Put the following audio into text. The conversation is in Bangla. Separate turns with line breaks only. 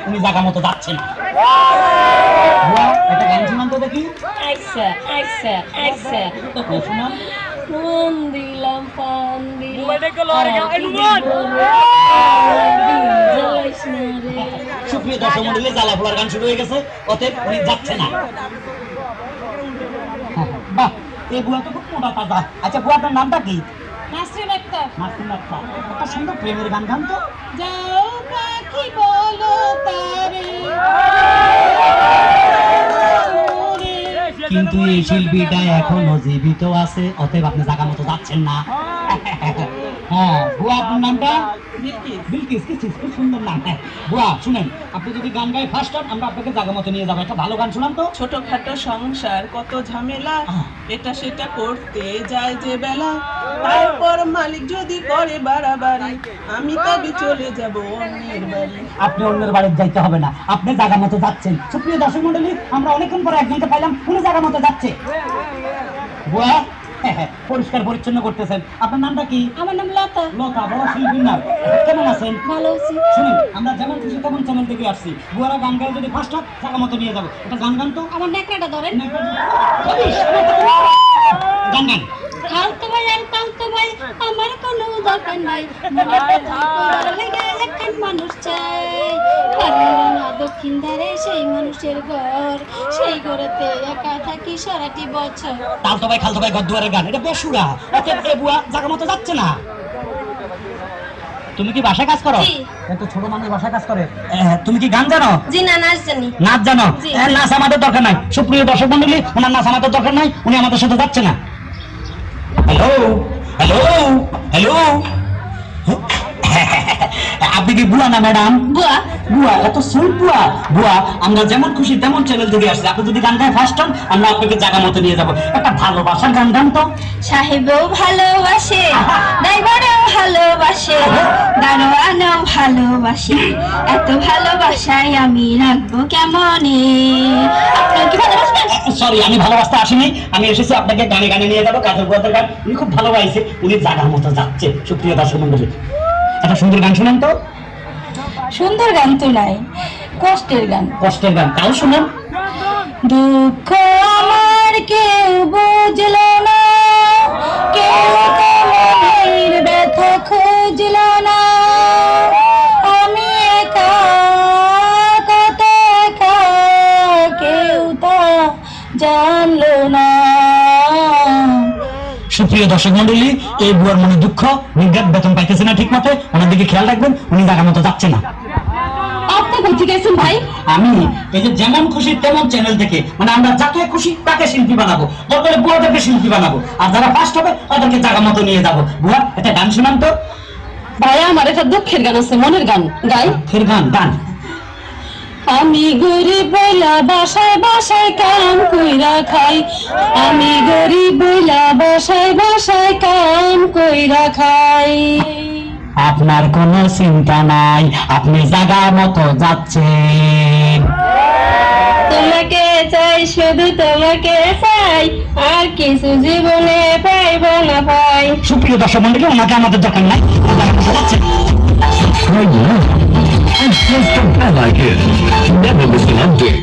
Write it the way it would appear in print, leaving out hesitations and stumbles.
উনি জায়গা মতো যাচ্ছে না। একটা গান শোনান তো দেখি।
আচ্ছা আচ্ছা আচ্ছা
শোনান।
ফোন দিলাম পান দিলাম
সুপ্রিয় দর্শক মন্ডলী, জ্বালা পোড়ার গান শুরু হয়ে গেছে, অতএব উনি যাচ্ছে না। বাহ, এই বুয়া তো খুব মোটা তাজা। আচ্ছা বুয়াটার নামটা কি?
নাসরিন আক্তার।
নাসরিন আক্তার। একটা সুন্দর প্রেমের গান গান তো।
যাও পাখি বলো তারে
কিন্তু এই শিল্পীটা এখনো জীবিত আছে, অতএব আপনি জায়গা মতো যাচ্ছেন না। হ্যাঁ, বুয়া আপনার নামটা? বিলকিস। খুব সুন্দর নাম। বুয়া শুনেন, আপনি যদি গান গাই ফার্স্ট হন, আমরা আপনাকে জায়গা মতো নিয়ে যাবো। একটা ভালো গান শোনান তো।
ছোটখাটো সংসার কত ঝামেলা, এটা সেটা করতে যায় যে বেলা, তারপর মালিক যদি করে বাড়াবাড়ি, আমি তবে চলে যাব অন্যের বাড়ি।
আপনি অন্যের বাড়িতে যাইতে হবে না, আপনি জায়গা মতো যাচ্ছেন। সুপ্রিয় দর্শক মন্ডলী, আমরা অনেকক্ষণ পরে একজনকে পাইলাম, উনি জায়গা মতো যাচ্ছে। বুয়া পরিষ্কার পরিচ্ছন্ন করতেছেন। আপনার নামটা কি?
আমার নাম লতা।
লতা, বড় শিল্পীর নাম। কেমন আছেন?
ভালো আছি।
শুনুন, আমরা যেমন খুশি তেমন চ্যানেল থেকে আসছি। বুয়ারা গান গায়ে যদি ফার্স্ট হয়, জায়গা মতো নিয়ে যাবো। একটা গান গান তো।
আমার নেকড়াটা ধরেন।
গান গান।
খালতো ভাই আর খালতো ভাই, আমার কোনো দরকার নাই, মনে করার লেগে একখান মানুষ চাই। কারণ দক্ষিণ ধারে সেই মানুষের ঘর, সেই ঘরেতে একা থাকি সারাটি বছর।
খালতো ভাই গদ্দুয়ারের গান, এটা বেসুরা। অতএব এ বুয়া জায়গা মতো যাচ্ছে না। তুমি কি বাসায় কাজ করো?
জি।
এত ছোট মানুষ বাসায় কাজ করে। তুমি কি গান জানো?
জি না, নাচ জানি।
নাচ জানো?
জি।
নাচ আমাদের দরকার নাই। সুপ্রিয় দর্শক মন্ডলী, ওনার নাচ আমাদের দরকার নাই, উনি আমাদের সাথে যাচ্ছে না। হ্যালো হ্যালো হ্যালো, আপনি কি বুয়া না ম্যাডাম?
বুয়া।
বুয়া, এত সুইট বুয়া। বুয়া, আমরা যেমন খুশি তেমন চ্যানেল থেকে আসছি। আপনি যদি গান গায়ে ফার্স্ট হন, আমরা আপনাকে জায়গা মতো নিয়ে যাবো। একটা ভালোবাসার গান গান তো।
সাহেবও ভালোবাসে, ড্রাইভারও ভালোবাসে, দারোয়ানও ভালোবাসে, এত ভালোবাসায় আমি রাখবো কেমনে? আপনার কি ভালোবাসবেন?
সরি, আমি ভালোবাসতে আসিনি, আমি এসেছি আপনাকে গানে গানে নিয়ে যাবো। কাজল বুয়াদের গান উনি খুব ভালোবাসে, উনি জায়গার মতো যাচ্ছে। সুপ্রিয় দর্শক মন্ডলী, একটা সুন্দর গান শুনেন তো।
সুন্দর গান তো নাই, কষ্টের গান।
কষ্টের গান, তাও শুনেন।
দুঃখ আমার কেউ বুঝলো না, কেউ তো মনের ব্যথা খুঁজলো না, আমি একা, কত একা, কেউ তা জানলো না।
সুপ্রিয় দর্শক মন্ডলী, এই বুয়ার মনে দুঃখ, নির্ঘাত বেতন পাইতেছে না ঠিক মতো, ওনার দিকে খেয়াল রাখবেন, উনি জায়গা মতো যাচ্ছে না।
আপনি কোথা গেছেন ভাই?
আমি এই যে যেমন খুশি তেমন চ্যানেল থেকে, মানে আমরা যাকে খুশি তাকে শিল্পী বানাবো, বদলে বুয়াদেরকে শিল্পী বানাবো, আর যারা ফার্স্ট হবে তাদেরকে জায়গা মতো নিয়ে যাবো। বুয়া, একটা গান শোনান তো।
ভাইয়া, আমার একটা দুঃখের গান আছে, মনের গান গাই।
ফের গান গান।
আমি গরিব বইলা বাসায় বাসায় কাম কইরা খাই, আমি গরিব বইলা বাসায় বাসায় কাম কইরা খাই।
আপনার কোনো চিন্তা নাই, আপনি জায়গা মতো যাচ্ছেন।
তোমাকে চাই, শুধু তোমাকে চাই, আর কিছু জীবনে পাইব না পাই।
সুপ্রিয় দর্শক মন্ডলী, ওনাকে আমাদের দরকার নাই, জায়গা মতো যাচ্ছেন।
And press the bell icon to never miss an update.